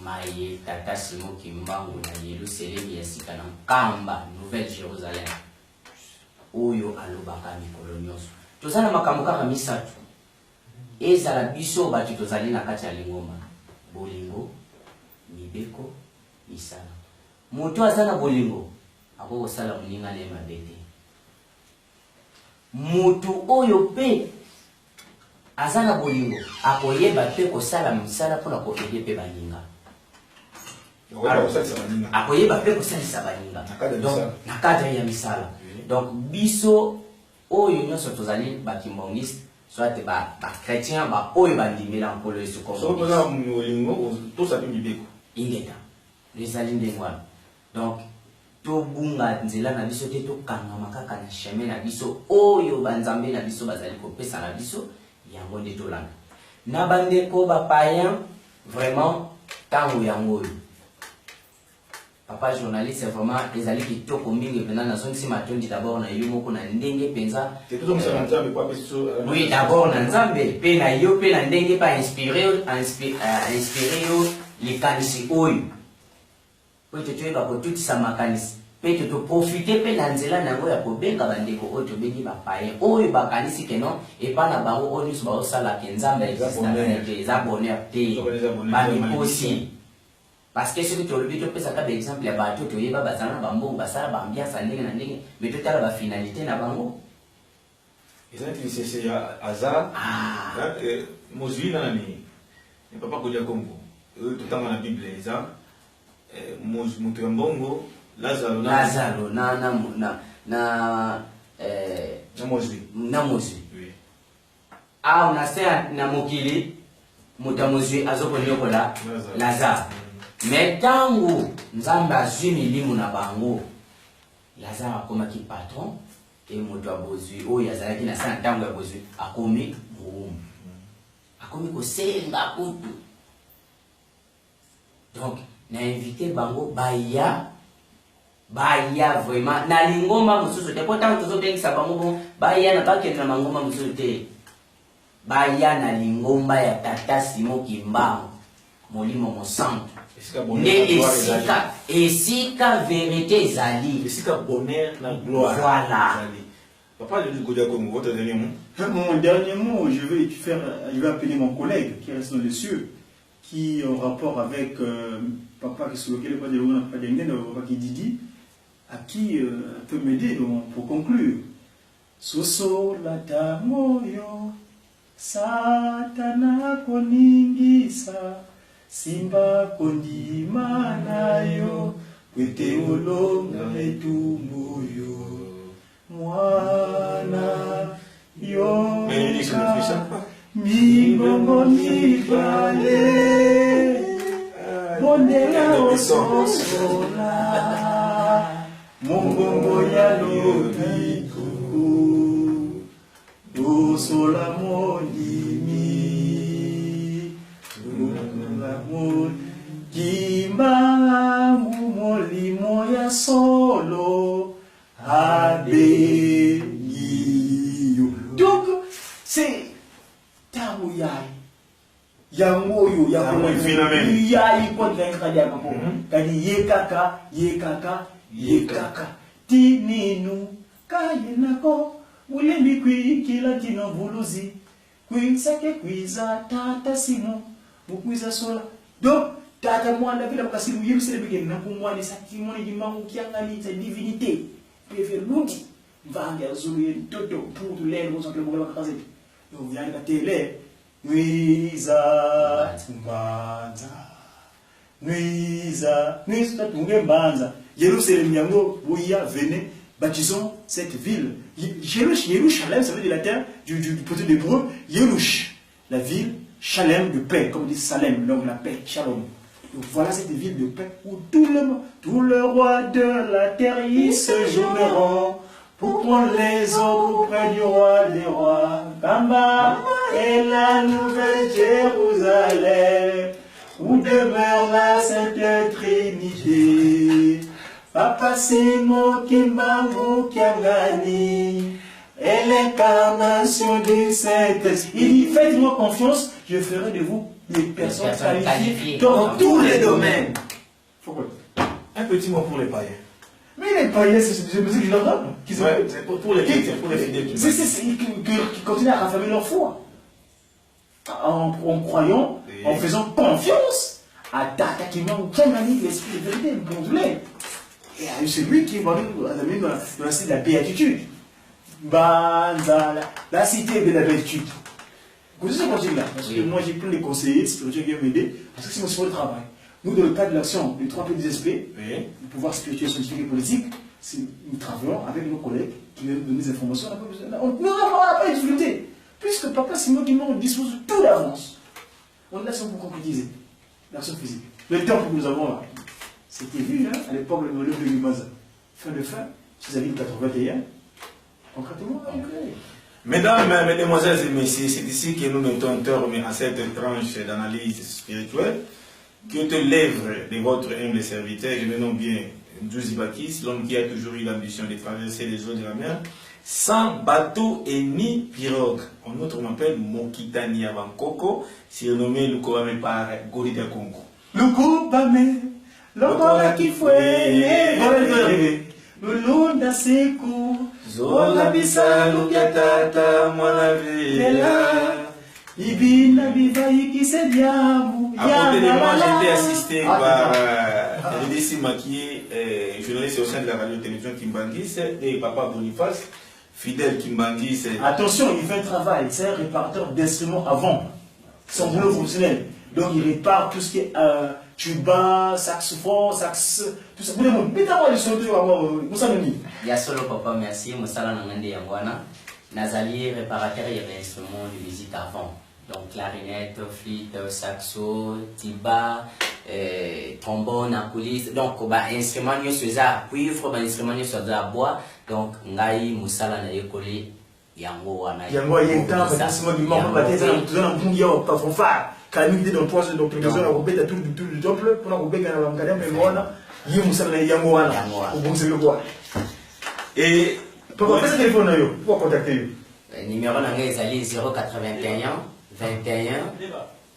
maye, Tata Simo Kimbangu na Yerusalem yasika na Kamba, Nouvelle-Jérusalem, oyo alobaka mikolo nyonso. Tozana makambo kaka misatu. Ezala biso batu tozali na kati ya lingoma. Bolingo, mibeko, misala. Moto azana bolingo ako sala muninga le mabete. Moto oyo pe azana bolingo akoyeba pe ko sala misala pona ko ede pe baninga. Akoyeba pe ko sala baninga. Donc na cadre ya misala. Donc biso oyo nyonso tozali bakimbongiste soit ba chrétien ba oyo bandimela mpolo yesu ko. So koza mulingo to sapi mibeko. Ingeta. Rezali ndengwana. Donc to bunga nzela na biso te to kanga makaka na chemin na biso oyo banzambe na biso bazali ko pesa na biso yango nde to landa. Na bandeko ba païen vraiment tango yango. Papa journaliste c'est vraiment ezali kitoko mingi pena na zongi matondi d'abord na yo moko na ndenge penza. Oui, d'abord na nzambe pe na yo pe na ndenge pa inspiré yo likanisi oyo. Po te tueba ko tuti sa makanisi. Pe te to profiter pe na nzela nango ya kobenga bandeko oyo to bengi ba païen. Oyo bakanisi kenon e pa na bango oyo so ba osala ke nzambe existe na te za bonheur te. Ba aussi. Parce que ce que tu as vu, tu peux savoir exemple, les bateaux, tu y vas, basana, bambo, basara, bambia, sanding, nanding, mais tu as la finalité na bango. Et ça, c'est hasard. Mosui, nani, ne peut pas dire Congo. Tout dans la Bible, ça, Moutrambongo, Lazaro, na Mosui. Ah, on a fait na Mokili, Moutamosui, Azoponiokola, Lazare. Mais tango nzambe azwi milimu na bango Lazare akomaki patron et moto abozwi oyo azalaki na sana tango ya bozwi akomi muumbu akomi kosenga kutu. Donc na invité bango baya vraiment na lingomba mususu te pourtant tozo bengisa bango baya na bakende na mangomba mususu te baya na lingomba ya tata Simon Kimbangu molimo mosantu. Esika vérité zali. Esika bonheur la gloire. Voilà. Papa, je dis votre dernier mot. Mon dernier mot, je vais appeler mon collègue qui reste dans les cieux, qui en rapport avec papa qui sur lequel pas de l'eau, pas papa qui Didi, à qui peut m'aider pour conclure. Soso la tamoyo, satana koningisa. Simba kondima nayo kwete olonga etumbu yo mwana yoka mingongo mibale bondela ososola mongongo ya lobiko osola mondimi Kimbangu molimo ya solo abegiyo. Donc c'est tamu yangoyo yai kwa ngakadi akapo kadi yekaka tininu kayenako ulembi kwikila tino buluzi kwisake kwiza tata Simon mukwiza sola. Donc tata mwanda vile bakasimu yirusele bigeni na kumwani sakimoni jimangu kiangali sa divinité prefer lundi mvange azulu ye toto pour l'air vous entendez beaucoup bakaze yo vyani ka tele mwiza tunge mbanza Jérusalem yango boya venez baptisons cette ville. Jérusalem ça veut dire la terre du proto d'hébreu Yerush, la ville Shalem de paix, comme dit Salem, donc la paix, Shalom. Donc voilà cette ville de paix où tout le roi de la terre y séjourneront pour prendre les eaux auprès du roi des rois. Bamba est la nouvelle Jérusalem où demeure la Sainte Trinité. Papa Simon Kimbangu Kiangani et l'incarnation du Saint-Esprit. Il dit, faites-moi confiance, je ferai de vous des personnes qualifiées dans tous les domaines. Un petit mot pour les païens. Mais les païens, c'est musique du Nord, c'est pour les chrétiens, pour les fidèles. Qui continuent à raffermir leur foi. En croyant, en faisant confiance Atata qui manque, qui a mis l'esprit de vérité, le bon volet. Et c'est lui qui m'a mis dans la cité de la béatitude. La cité de la béatitude. Vous savez ce là parce que moi j'ai plein de conseillers spirituels qui viennent m'aider, parce que c'est mon le travail. Nous, dans le cadre de l'action des 3 petits aspects, du pouvoir spirituel, scientifique et politique, nous travaillons avec nos collègues qui viennent nous donner des informations. Nous n'avons pas de difficulté, puisque Papa Simon qui on dispose de tout d'avance. On a l'action pour concrétiser, l'action physique. Le temps que nous avons là, c'était vu à l'époque de l'œuvre de Guimaza. Fin de fin, ces années 81, concrètement, on a créé. Mesdames, mesdemoiselles et messieurs, c'est ici que nous mettons un terme à cette tranche d'analyse spirituelle. Que te l'œuvre de votre humble serviteur, je me nomme bien Djouzi Bakis, l'homme qui a toujours eu l'ambition de traverser les eaux de la mer, sans bateau et ni pirogue. En outre, on m'appelle Mokitani Avankoko, surnommé Lukobame par Gorida Congo. Lukobame, Lokola Kifwe, Lulunda Seku, Zola Bisa Lukiatata, Mwanavela. Ibina Bivaï qui se diable. À côté de moi, j'étais assisté par Redissi Makié, journaliste au sein de la radio-télévision Kimbangis, et Papa Boniface, fidèle Kimbangis. Attention, il fait un travail, c'est un réparateur d'instruments avant. Son boulot fonctionnel. Donc il répare tout ce qui est tuba, saxophone, tout ça. Vous voulez moi le son de Il y a solo papa, merci. Moussala Nangande Yangwana. Nazali, réparateur, il y avait instruments de musique avant. Donc clarinette, flûte, saxo, tiba, trombone, coulisse. Donc, instrument de soza cuivre, instrument de soza bois. Donc, ngai musala na yekoli yango wana. Yango yenta, parce que moi du bateza na mbungi ya pas fanfare. Quand il dit dans poste donc prévision la robeta tout du temple pour la robeta na ngada mais wana, yi musala na yango wana. Au bon c'est le quoi. Et pourquoi pas ce téléphone yo pour contacter. Numéro na ngai ezali 081 21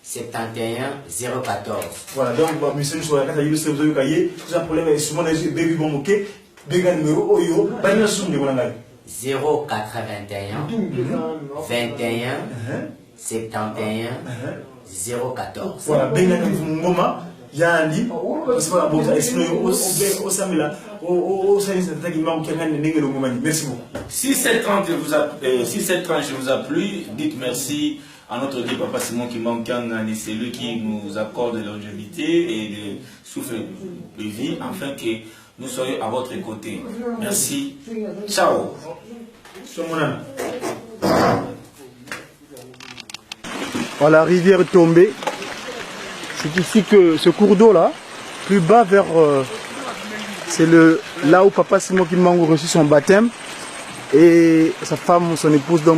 71 014. Voilà, donc, monsieur, sur la carte, il y a un cahier, tout ça, problème, est souvent les bébés bon, ok, béga numéro, oyo, pas de somme de mon 081 21 71 014. Voilà, béga numéro, il y a un lit, c'est pas la bonne, au Samela, au service de l'attaquement qui a gagné le moment. Merci beaucoup. Si cette tranche vous a plu, dites merci à notre Dieu Papa Simon qui manque c'est lui qui nous accorde de longévité et de souffle de vie, afin que nous soyons à votre côté. Merci. Ciao. Voilà, la rivière tombée. C'est ici que ce cours d'eau là, plus bas vers... c'est là où Papa Simon Kimbangu reçut son baptême. Et sa femme, son épouse, donc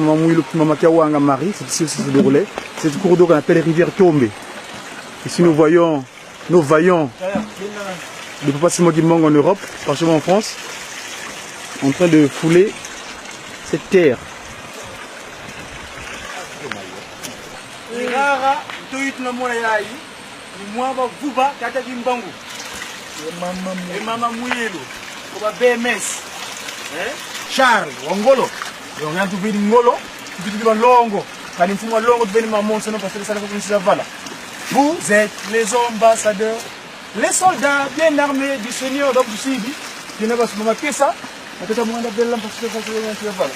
Maman Kiawanga Marie, c'est ici que ça se déroulait. C'est ce cours d'eau qu'on appelle rivière tombée. Ici nous voyons nos vaillants de Papa Simon Kimbangu en Europe, particulièrement en France, en train de fouler cette terre. Charles, Wangolo, on a tout vu Ngolo, tout vu Longo, quand il faut Longo de venir monter parce que ça va voilà. Vous êtes les ambassadeurs, les soldats bien armés du Seigneur donc du Sibi, qui n'a pas se marquer ça, peut-être à moins d'appeler l'homme parce que ça va voilà.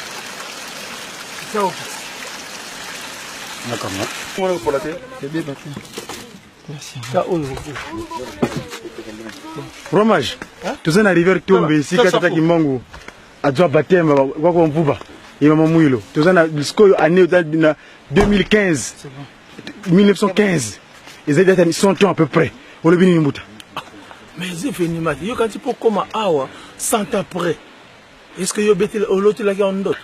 Ciao. D'accord. On va pour la tête. C'est bien battu. Merci. Fromage. Tu es arrivé à tomber ici quand tu as Kimbangu. Adjoa baptême wako mvuba et maman Mouilo. Tu as année 2015. 1915. Ils sont ans à peu près. On le vient muta. Mais j'ai fait une image. Quand tu peux comme awa 100 ans après. Est-ce que yo beti l'autre là qui en d'autres?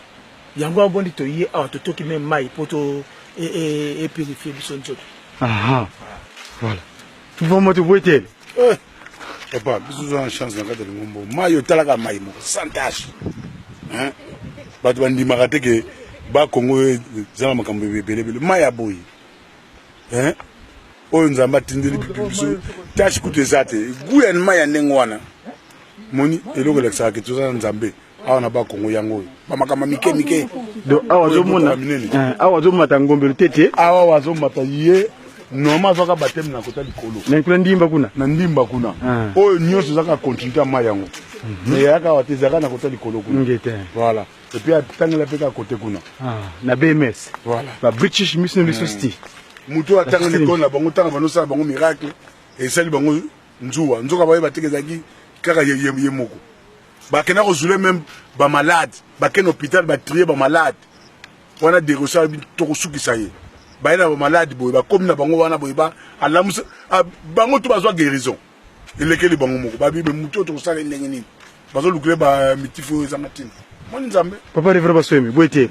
Yango un bon dit to yé awa to qui même maï pour to et purifier son job. Ah voilà. Tu vas me trouver tel. Papa, bisous en chance dans le cadre de Ngombo. Mayo talaka maïmo, sans tâche. Hein? Batu bandi makate ke ba Congo zama makambo belebele. Maya boy. Hein? Oyo nzamba tindeli biso tâche kutu zate. Guya maya nengwana. Moni eloko leksa ke tuza nzambe. Awa na ba Congo yango. Ba makama mike. Do awa zo mona. Awa zo mata ngombe tete. Awa wazo mata ye normalement azaka bateme na kota likolo na kuna ndimba kuna na ndimba kuna oyo nyonso zaka continuité ma yango mais yaka wate zaka na kota likolo kuna ngete voilà et puis atangela peka côté kuna na BMS voilà ba British Mission Society muto atangela likolo na bango tanga bano sa bango miracle et sali bango nzuka baye batekezaki kaka ye moko bakena kozule même ba malade bakena hôpital ba trier ba malade wana de reçoit to kosukisa ye baina ba malade boye ba comme na bango wana boye ba alamusa bango to bazwa guérison elekeli bango moko ba bibe muto to sala ndenge nini bazo lukule ba mitifo za matin moni nzambe papa révérend baswemi boete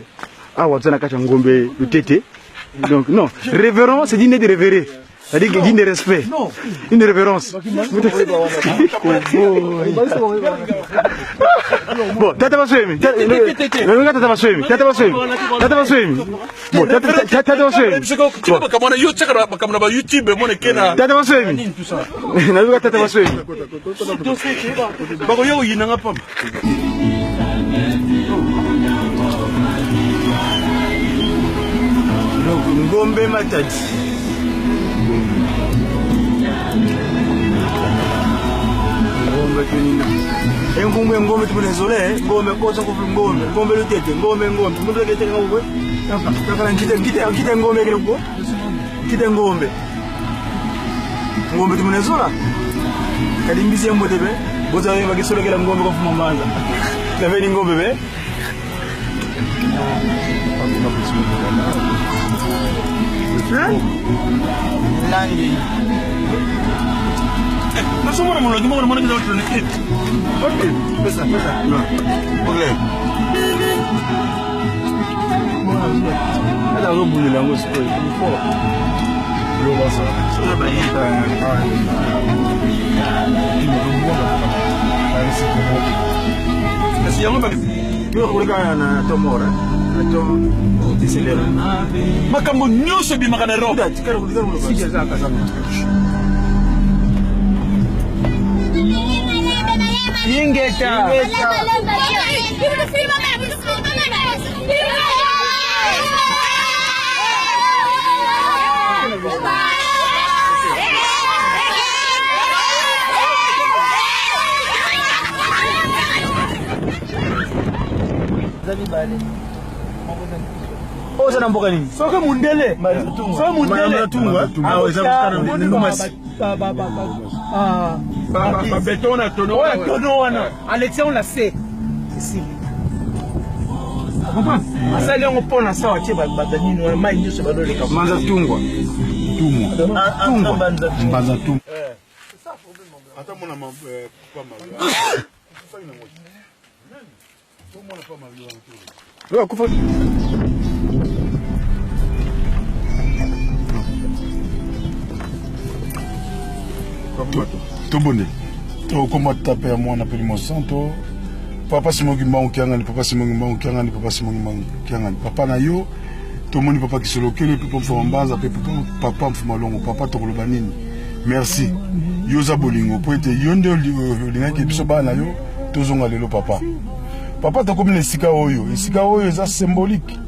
awa tsana kacha ngombe lutete donc non révérend c'est dîner de révérer. C'est-à-dire qu'il dit de respect, une révérence. Bon, tata baswemi. Tata baswemi. Bon, tata baswemi. Kamona yo cheka bakamona ba YouTube mone kena. Tata baswemi. Na tata baswemi. Bako yo yinanga pamba. Donc ngombe matadi. Ngombe tupunezole ngombe kosa kufu ngombe lutete ngombe lutete ngombe takala nkite ngombe kile ko kite ngombe tupunezola kadi mbisi mbote be boza yenga kisolo kila ngombe kwa fuma manza taveni ngombe be langi no somos mon que dans le truc. OK, pesa. Non. Problème. Ada go bulu lango spoil. Lo basa. Ça va y Kasi yango ba yo ko ka na tomora. Atom tiselera. Makambo nyosho bi makana ro. Tikara ko dizaro. Sija za ka sana. Ingeta. Oza na mboka nini? Soka mundele. Soka mundele. Ah, ba béton na tono. Ouais, tono wana. Alexia on la sait. Ici. Asali yango pona sawa tie ba nini wana mai nyuso ba dole ka. Manza tungwa. Mbanza tum. C'est ça problème. Attends mon amant pas mal. Ça une moitié. Tout le monde pas mal. Ouais, kufa. Tobonde. To comment taper à moi on appelle mon santo. Papa Simongi Mbangu Kiangani, papa Simongi Mbangu Kiangani, papa Simongi Mbangu Kiangani. Papa na yo, to moni papa qui se lokele, papa mfambaza, papa mfumalongo, papa tokoloba nini. Merci. Yoza bolingo po ete yonde lingaki biso bana yo, tozonga lelo papa. Papa to comme esika oyo eza symbolique.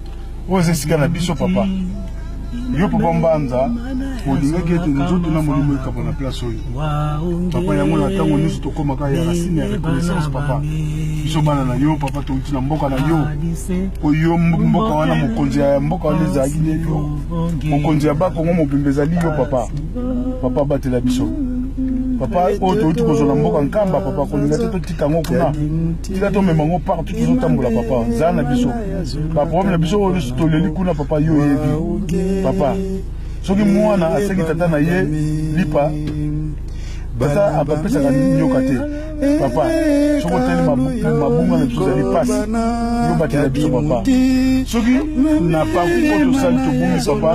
Oyo esika na biso papa. Yo papa mbanza, olingaki ete nzoto na molimo ekapa na place oyo. Papa yango na tango nyonso tokomaka ya racine ya reconnaissance papa. Biso bana na yo papa touti na mboka na yo. Oyo mboka wana mokonzi ya mboka wana ezalaki ne yo. Mokonzi ya bakongo mobimba ezali yo papa. Papa batela biso. Papa oyo touti kozala mboka nkamba papa kolinga te totika ngo kuna. Tika tomema ngo partout tozotambola papa. Zala na biso. Ba problème na biso oyo toleli kuna papa yo yebi. Papa soki mwana asengi tata na ye lipa tata apapesaka nyoka te papa soko teli mabunga na biso zali pasi yo batela biso papa soki na parcours tosali tobungi papa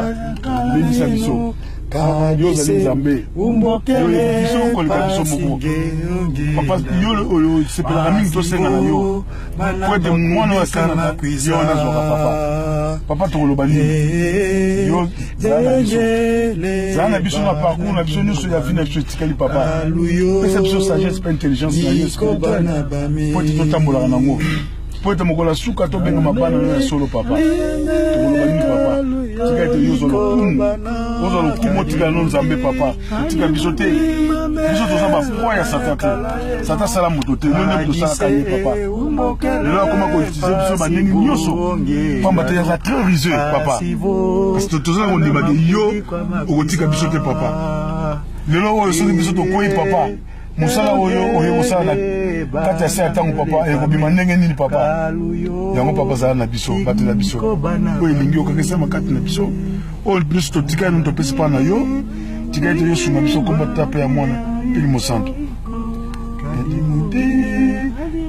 belisa biso yo ozali nzambe biso koleka biso moko papa yo sepelaka mingi tosenga na yo po ete mwana oyo asengana yo wana azwaka papa tokoloba nini yo zala na biso na parcours na biso nyonso ya vi na biso etikali papa pesa biso sagesse pa intelligence na yo spirituelle po ete totambolaka nango po ete mokola suka tobenga mabana na solo papa tokoloba nini papa tika ete yo ozwa lokumu otika no nzambe papa otika biso te biso toza bafroi ya satan te satan asala moto te none tosalaka ye papa lelo akoma koutilize biso bandenge nyonso pamba te aza très riseux papa parce que toza na kondimaka yo okotika biso te papa lelo oyo soki biso tokoyi papa mosala oyo oyo kosala na kati ya se ya ntango papa ekobima ndenge nini papa yango papa azala na biso bato na biso oyo elingi okakesama kati na biso oyo biso totika eno topesi mpa na yo tika ete yosunga biso komba ta mpe ya mwana mpe limosanto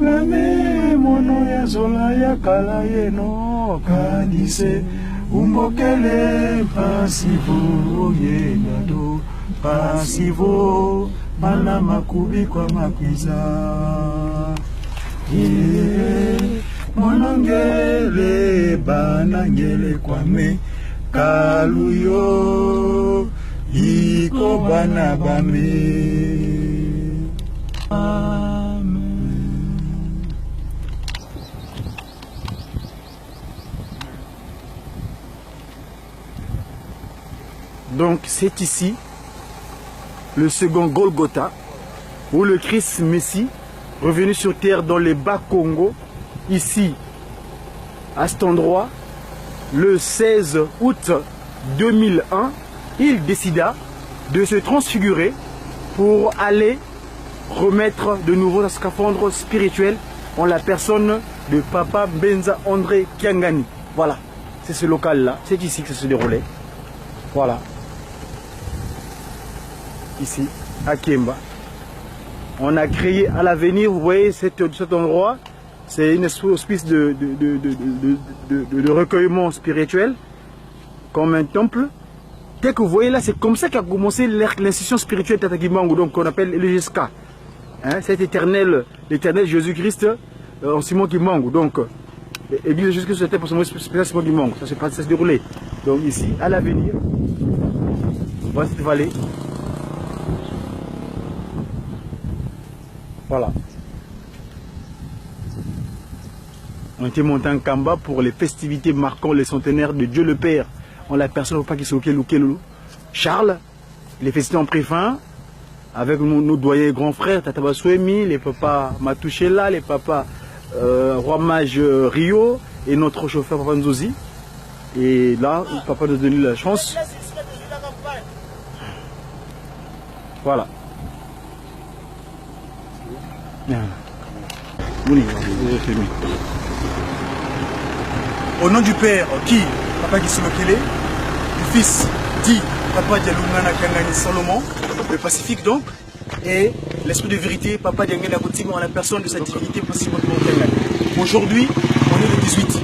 lame mono ya zola ya kala yeno kadise umbokele pasivo yenado pasivo mana makubi kwa makwiza monangele banangele kwame kaluyo iko bana bame. Donc c'est ici le second Golgotha, où le Christ Messie, revenu sur terre dans les Bas-Congo, ici, à cet endroit, le 16 août 2001, il décida de se transfigurer pour aller remettre de nouveau un scaphandre spirituel en la personne de Papa Benza André Kiangani. Voilà, c'est ce local-là, c'est ici que ça se déroulait. Voilà. Ici, à Kiemba. On a créé à l'avenir, vous voyez cet endroit, c'est une espèce de recueillement spirituel, comme un temple. Dès que vous voyez là, c'est comme ça qu'a commencé l'institution spirituelle Tata Kimbangu, donc qu'on appelle l'EGSK. Hein, cet éternel, l'éternel Jésus-Christ en Simon Kimbangu. Donc, l'église Jésus-Christ c'était pour Simon Kimbangu, ça se déroulait. Donc ici, à l'avenir, voici cette vallée. Voilà. On était monté en Kamba pour les festivités marquant les centenaires de Dieu le Père. On la personne au pas qui s'occupe Charles. Les festivités ont pris fin avec nos doyens et grands frères, Tata Basouemi, les papas Matouchela, les papas Roi Mage Rio et notre chauffeur Papa Nzozi. Et là, le papa nous a donné la chance. Voilà. Au nom du Père, qui Papa Kisolokele, du Fils, dit Papa Dialoumana Kangani Salomon, le Pacifique donc, et l'Esprit de vérité, Papa Diangana Koutigou, en la personne de sa divinité possible. Aujourd'hui, on est le 18.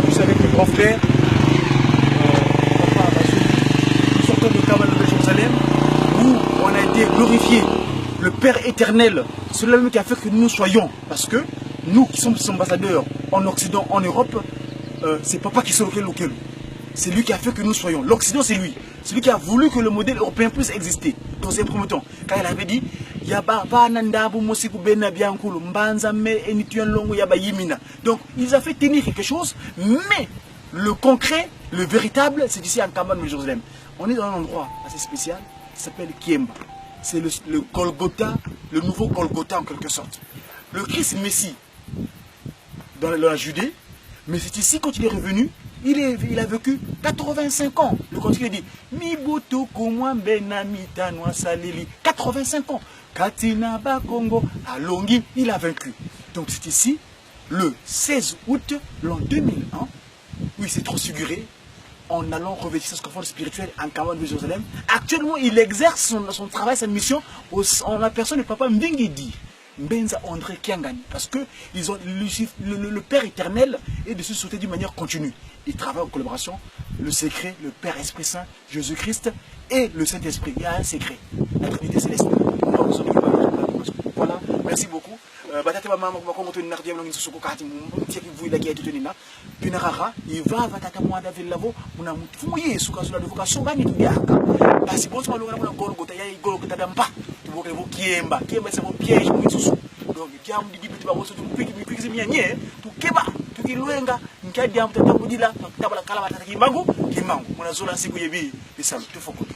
Nous sommes avec le grand frère, Papa Bassouli, nous sortons de Kabbala de Jérusalem, où on a été glorifié. Le Père éternel, c'est le même qui a fait que nous soyons. Parce que nous qui sommes ambassadeurs en Occident, en Europe, c'est Papa qui s'occupe local. C'est lui qui a fait que nous soyons. L'Occident, c'est lui. C'est lui qui a voulu que le modèle européen puisse exister. Dans ses premiers temps, quand il avait dit, donc il a fait tenir quelque chose, mais le concret, le véritable, c'est ici en Kamba de Jérusalem. On est dans un endroit assez spécial qui s'appelle Kiemba. C'est le Golgotha, le nouveau Golgotha en quelque sorte. Le Christ Messie dans la Judée, mais c'est ici quand il est revenu, il a vécu 85 ans. Le cantique dit Mibutu kumwa benamita noa salili. 85 ans. Katina ba Congo alongi, il a vaincu. Donc c'est ici, le 16 août l'an 2001, où il s'est transfiguré en allant revêtir ce scaphandre spirituel en Kamba de Jérusalem. Actuellement, il exerce son travail, sa mission en la personne de Papa Mbengidi, Benza André Kiangani, parce que ils ont le Père éternel est de se sauter d'une manière continue. Ils travaillent en collaboration, le secret, le Père Esprit Saint, Jésus-Christ et le Saint-Esprit. Il y a un secret, la Trinité céleste. Voilà, merci beaucoup. Batata mama kwa moto ninardia mlangi susuko kati mtiaki vuila kia tutu nina pinarara iva batata mwanda vilavo muna mfuye suka sula devuka sobani tudiaka basi bonso malunga na Golgotha ya Golgotha dampa tuboke vo Kiemba c'est mon piège mwisusu donc diam di dibiti ba woso tu piki mianye tu keba tu kilwenga nkia diam tatangu dila tabala kala batata kimbangu muna zola siku yebi bisalu tu fokuta